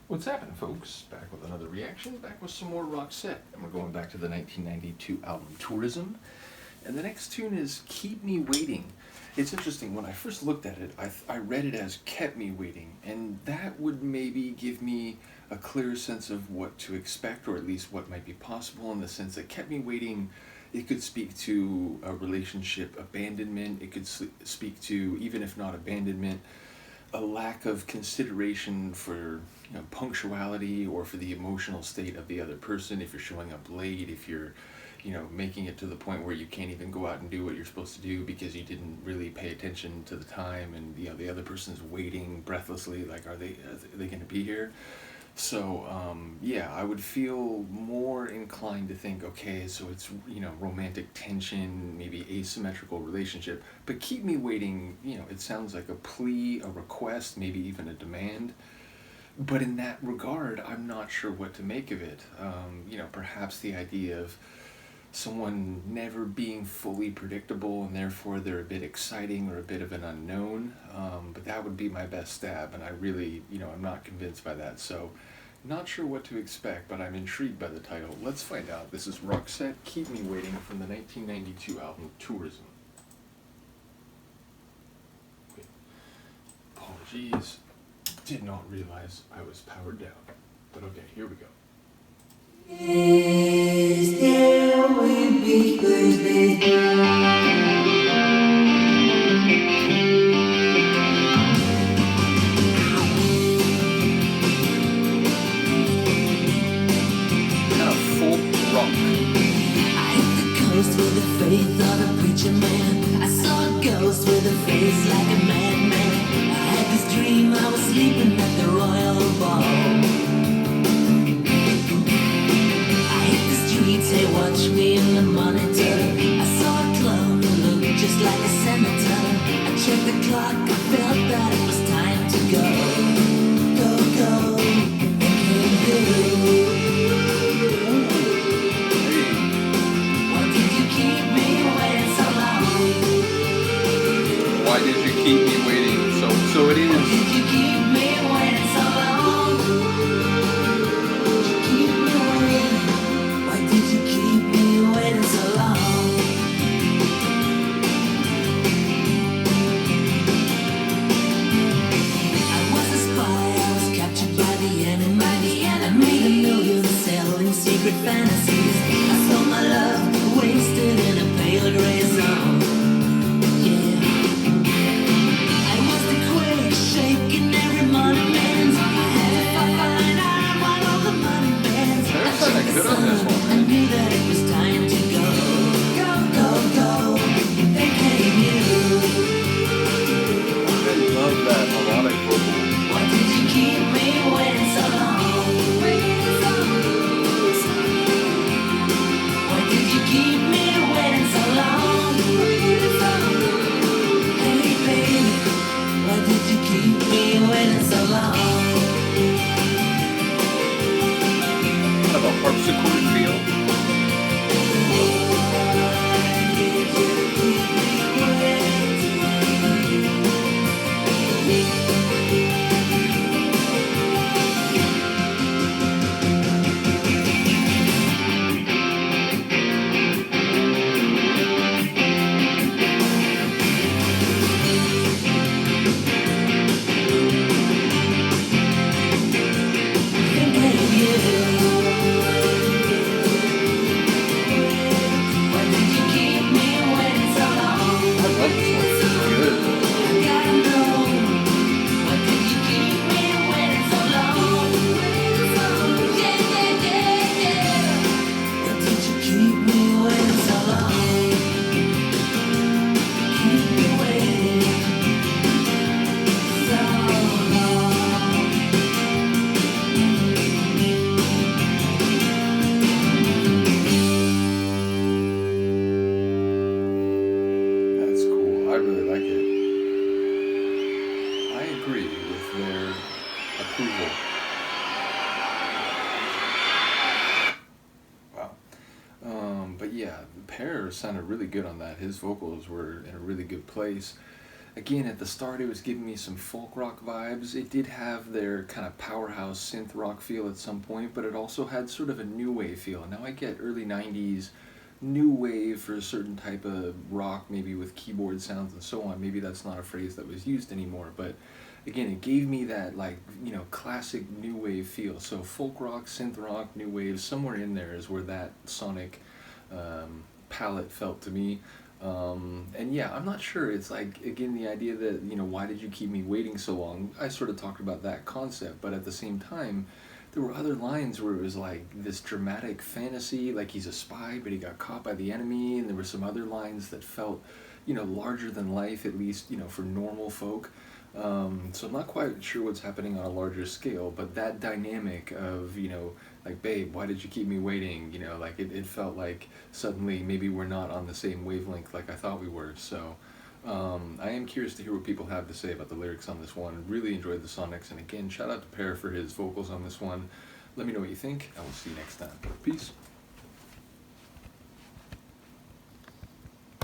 What's happening, folks? Back with another reaction, back with some more Roxette. And we're going back to the 1992 album Tourism. And the next tune is Keep Me Waiting. It's interesting, when I first looked at it, I read it as Kept Me Waiting. And that would maybe give me a clearer sense of what to expect, or at least what might be possible, in the sense that Kept Me Waiting, it could speak to a relationship abandonment. It could speak to, even if not abandonment, a lack of consideration for punctuality or for the emotional state of the other person. If you're showing up late, if you're making it to the point where you can't even go out and do what you're supposed to do because you didn't really pay attention to the time, and the other person's waiting breathlessly, like, are they going to be here? So yeah, I would feel more inclined to think, okay, so it's romantic tension, maybe asymmetrical relationship, but Keep Me Waiting, it sounds like a plea, a request, maybe even a demand. But in that regard, I'm not sure what to make of it. Perhaps the idea of someone never being fully predictable, and therefore they're a bit exciting or a bit of an unknown. But that would be my best stab, and I really, I'm not convinced by that. So, not sure what to expect, but I'm intrigued by the title. Let's find out. This is Roxette, Keep Me Waiting, from the 1992 album Tourism. Wait. Apologies. Did not realize I was powered down. But okay, here we go. Yes, there will be birthdays. Kind of folk rock. I hit the coast with the faith of a preacher man. I saw a ghost with a face like a madman. I had this dream I was sleeping at the royal ball. They watch me in the monitor. I saw a clown who looked just like a senator. I checked the clock, I felt that it was time to go. Go, go, why did you keep me waiting so long? Why did you keep me waiting? So it is. Why did you keep me waiting so long? Keep me waiting. Why did you keep me waiting so long? I was a spy, I was captured by the enemy. I made a million selling secret fantasies. I stole my love, wasted in a pale gray zone. Yeah. I was the quake, shaking every monument. I had to find out what all the money meant. They're sounding good on this one. I knew that it was time to go. Go, go, go. Then came you. I love that melodic vocal. Why did you keep me waiting so long? Why did you keep me waiting so long? Hey baby, why did you keep me waiting so long? Kind of a harpsichord feel. That's cool. I really like it. I agree with their approval. Wow. But yeah, the Pear sounded really good on that. His vocals were in a really good place. Again, at the start, it was giving me some folk rock vibes. It did have their kind of powerhouse synth rock feel at some point, but it also had sort of a new wave feel. And now I get early 90s new wave for a certain type of rock, maybe with keyboard sounds and so on. Maybe that's not a phrase that was used anymore, but again, it gave me that, like, you know, classic new wave feel. So folk rock, synth rock, new wave, somewhere in there is where that sonic palette felt to me. And yeah, I'm not sure. It's like, again, the idea that, you know, why did you keep me waiting so long? I sort of talked about that concept, but at the same time, there were other lines where it was like this dramatic fantasy, like he's a spy, but he got caught by the enemy, and there were some other lines that felt, you know, larger than life, at least, you know, for normal folk. So I'm not quite sure what's happening on a larger scale, but that dynamic of, you know, like, babe, why did you keep me waiting? You know, like it felt like suddenly maybe we're not on the same wavelength like I thought we were. So I am curious to hear what people have to say about the lyrics on this one. Really enjoyed the sonics, and again, shout out to Pear for his vocals on this one. Let me know what you think. I will see you next time. Peace.